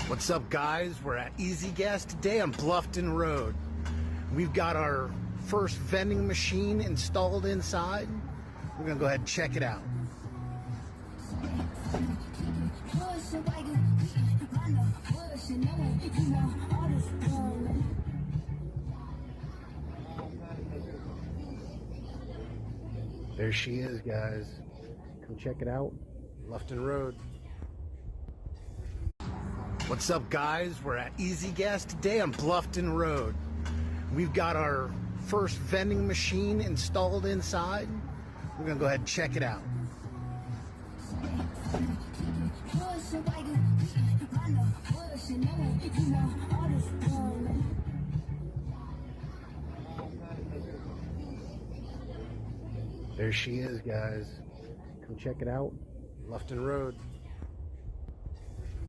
What's up, guys? We're at Easy Gas today on Bluffton Road. We've got our first vending machine installed inside. We're gonna go ahead and check it out. There she is, guys. Come check it out. Bluffton Road. What's up, guys? We're at Easy Gas today on Bluffton Road. We've got our first vending machine installed inside. We're gonna go ahead and check it out. There she is, guys. Come check it out. Bluffton Road.